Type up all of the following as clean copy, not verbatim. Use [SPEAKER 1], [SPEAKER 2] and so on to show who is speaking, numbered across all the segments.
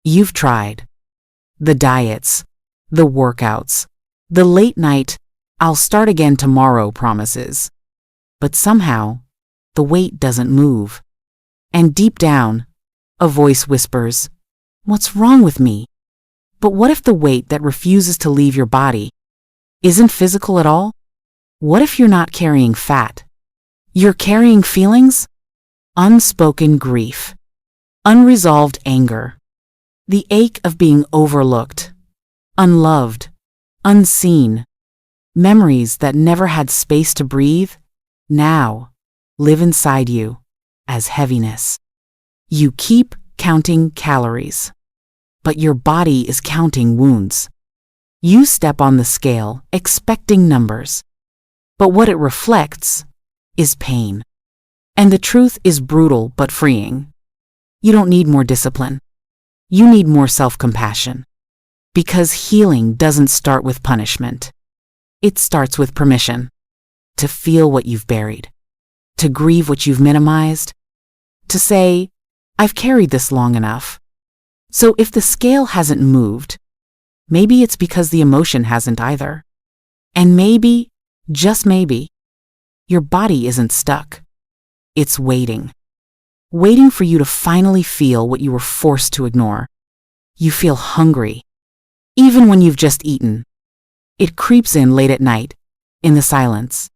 [SPEAKER 1] You've tried. The diets, the workouts, the late night, I'll start again tomorrow promises. But somehow, the weight doesn't move. And deep down, a voice whispers, "What's wrong with me?" But what if the weight that refuses to leave your body isn't physical at all? What if you're not carrying fat? You're carrying feelings? Unspoken grief, unresolved anger, the ache of being overlooked, unloved, unseen, memories that never had space to breathe, now live inside you as heaviness. You keep counting calories, but your body is counting wounds. You step on the scale, expecting numbers, but what it reflects is pain. And the truth is brutal but freeing. You don't need more discipline. You need more self-compassion. Because healing doesn't start with punishment. It starts with permission. To feel what you've buried. To grieve what you've minimized. To say, I've carried this long enough. So if the scale hasn't moved, maybe it's because the emotion hasn't either. And maybe, just maybe, your body isn't stuck. It's waiting. Waiting for you to finally feel what you were forced to ignore. You feel hungry, even when you've just eaten. It creeps in late at night, in the silence,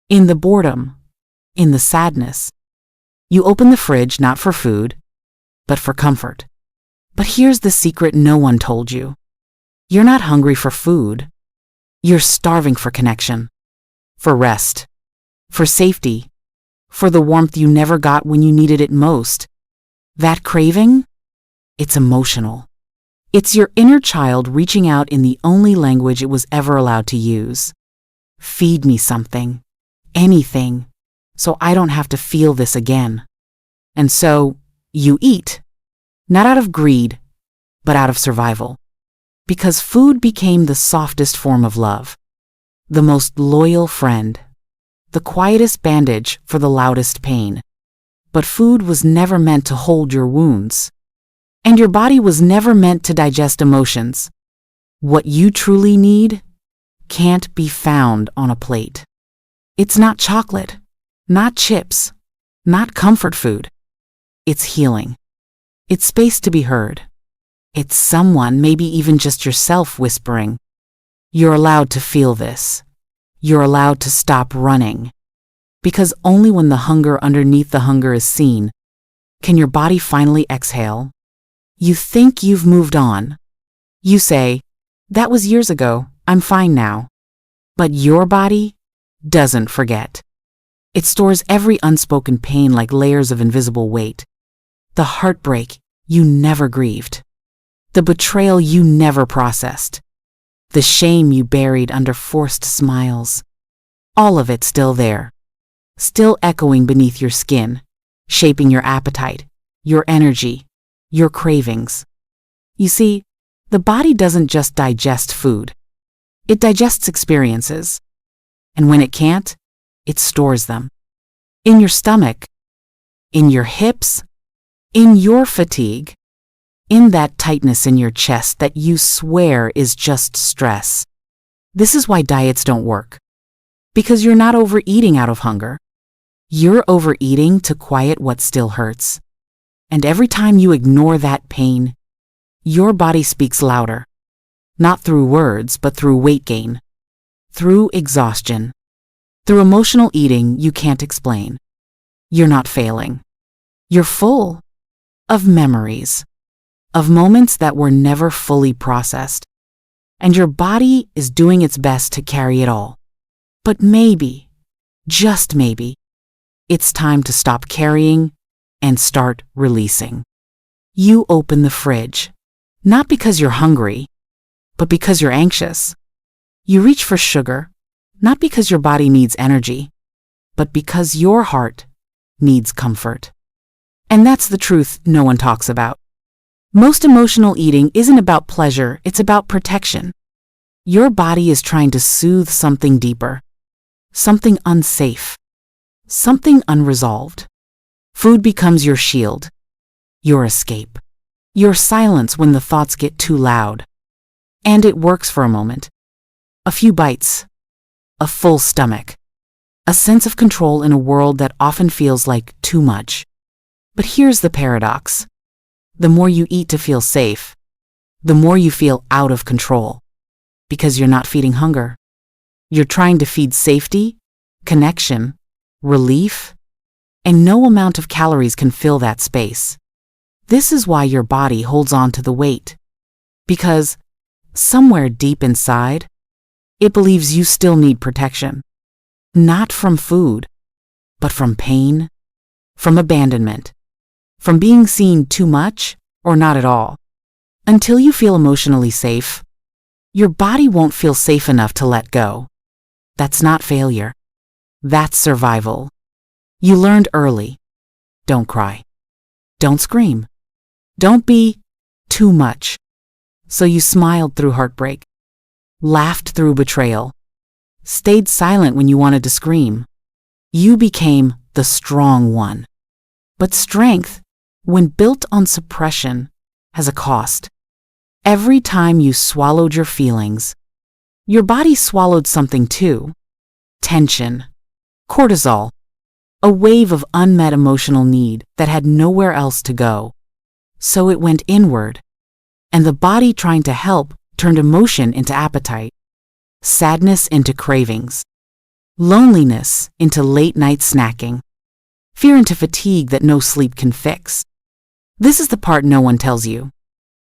[SPEAKER 1] in the boredom, in the sadness. You open the fridge not for food, but for comfort. But here's the secret no one told you. You're not hungry for food. You're starving for connection, for rest, for safety, for the warmth you never got when you needed it most. That craving? It's emotional. It's your inner child reaching out in the only language it was ever allowed to use. Feed me something, anything, so I don't have to feel this again. And so, you eat. Not out of greed, but out of survival. Because food became the softest form of love. The most loyal friend. The quietest bandage for the loudest pain. But food was never meant to hold your wounds. And your body was never meant to digest emotions. What you truly need can't be found on a plate. It's not chocolate, not chips, not comfort food. It's healing. It's space to be heard. It's someone, maybe even just yourself, whispering, "You're allowed to feel this. You're allowed to stop running." Because only when the hunger underneath the hunger is seen, can your body finally exhale. You think you've moved on. You say, "That was years ago, I'm fine now." But your body doesn't forget. It stores every unspoken pain like layers of invisible weight. The heartbreak you never grieved. The betrayal you never processed. The shame you buried under forced smiles. All of it still there. Still echoing beneath your skin, shaping your appetite, your energy, your cravings. You see, the body doesn't just digest food. It digests experiences. And when it can't, it stores them. In your stomach, in your hips, in your fatigue, in that tightness in your chest that you swear is just stress. This is why diets don't work. Because you're not overeating out of hunger. You're overeating to quiet what still hurts. And every time you ignore that pain, your body speaks louder. Not through words, but through weight gain. Through exhaustion. Through emotional eating you can't explain. You're not failing. You're full of memories, of moments that were never fully processed. And your body is doing its best to carry it all. But maybe, just maybe, it's time to stop carrying and start releasing. You open the fridge, not because you're hungry, but because you're anxious. You reach for sugar, not because your body needs energy, but because your heart needs comfort. And that's the truth no one talks about. Most emotional eating isn't about pleasure, it's about protection. Your body is trying to soothe something deeper, something unsafe, something unresolved. Food becomes your shield, your escape. Your silence when the thoughts get too loud. And it works for a moment. A few bites. A full stomach. A sense of control in a world that often feels like too much. But here's the paradox. The more you eat to feel safe, the more you feel out of control. Because you're not feeding hunger. You're trying to feed safety, connection, relief, and no amount of calories can fill that space. This is why your body holds on to the weight. Because somewhere deep inside, it believes you still need protection. Not from food, but from pain, from abandonment, from being seen too much or not at all. Until you feel emotionally safe, your body won't feel safe enough to let go. That's not failure. That's survival. You learned early. Don't cry. Don't scream. Don't be too much. So you smiled through heartbreak, laughed through betrayal, stayed silent when you wanted to scream. You became the strong one. But strength, when built on suppression, has a cost. Every time you swallowed your feelings, your body swallowed something too. Tension, cortisol, a wave of unmet emotional need that had nowhere else to go. So it went inward, and the body trying to help turned emotion into appetite, sadness into cravings, loneliness into late-night snacking, fear into fatigue that no sleep can fix. This is the part no one tells you.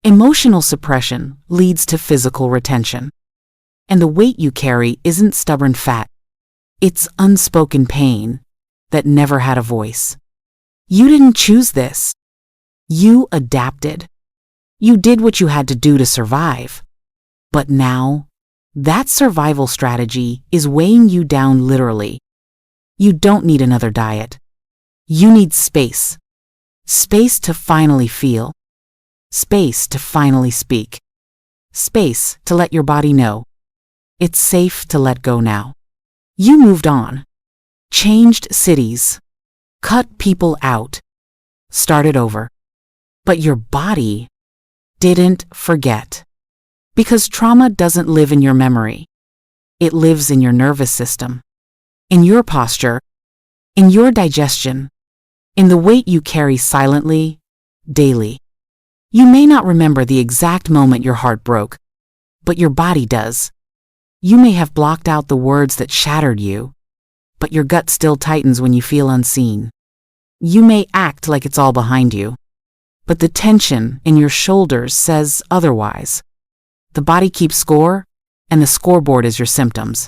[SPEAKER 1] Emotional suppression leads to physical retention. And the weight you carry isn't stubborn fat. It's unspoken pain that never had a voice. You didn't choose this. You adapted. You did what you had to do to survive. But now, that survival strategy is weighing you down literally. You don't need another diet. You need space. Space to finally feel. Space to finally speak. Space to let your body know. It's safe to let go now. You moved on. Changed cities. Cut people out. Started over. But your body didn't forget. Because trauma doesn't live in your memory. It lives in your nervous system. In your posture. In your digestion. In the weight you carry silently, daily. You may not remember the exact moment your heart broke, but your body does. You may have blocked out the words that shattered you, but your gut still tightens when you feel unseen. You may act like it's all behind you, but the tension in your shoulders says otherwise. The body keeps score, and the scoreboard is your symptoms.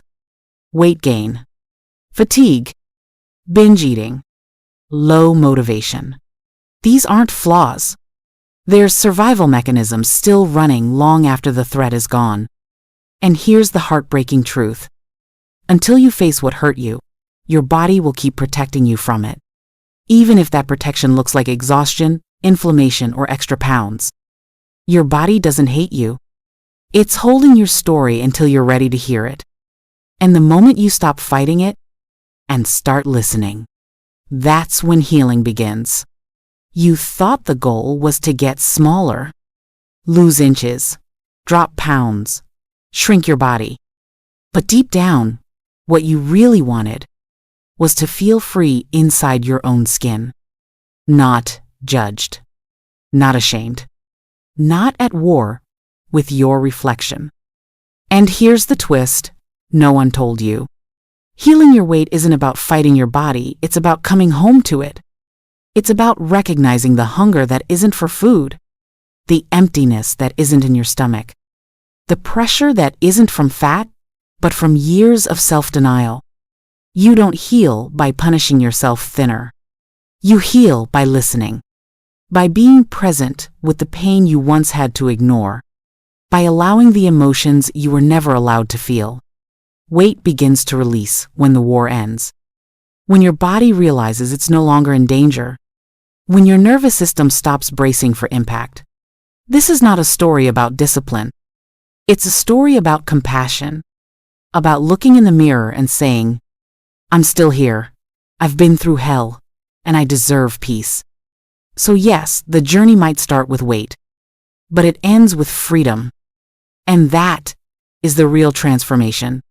[SPEAKER 1] Weight gain, fatigue, binge eating, low motivation. These aren't flaws. They're survival mechanisms still running long after the threat is gone. And here's the heartbreaking truth. Until you face what hurt you, your body will keep protecting you from it. Even if that protection looks like exhaustion, inflammation, or extra pounds. Your body doesn't hate you. It's holding your story until you're ready to hear it. And the moment you stop fighting it and start listening, that's when healing begins. You thought the goal was to get smaller, lose inches, drop pounds, shrink your body. But deep down, what you really wanted was to feel free inside your own skin. Not judged, not ashamed, not at war with your reflection. And here's the twist no one told you. Healing your weight isn't about fighting your body, it's about coming home to it. It's about recognizing the hunger that isn't for food, the emptiness that isn't in your stomach, the pressure that isn't from fat, but from years of self-denial. You don't heal by punishing yourself thinner. You heal by listening, by being present with the pain you once had to ignore, by allowing the emotions you were never allowed to feel. Weight begins to release when the war ends. When your body realizes it's no longer in danger. When your nervous system stops bracing for impact. This is not a story about discipline. It's a story about compassion. About looking in the mirror and saying, I'm still here. I've been through hell. And I deserve peace. So yes, the journey might start with weight. but it ends with freedom. And that is the real transformation.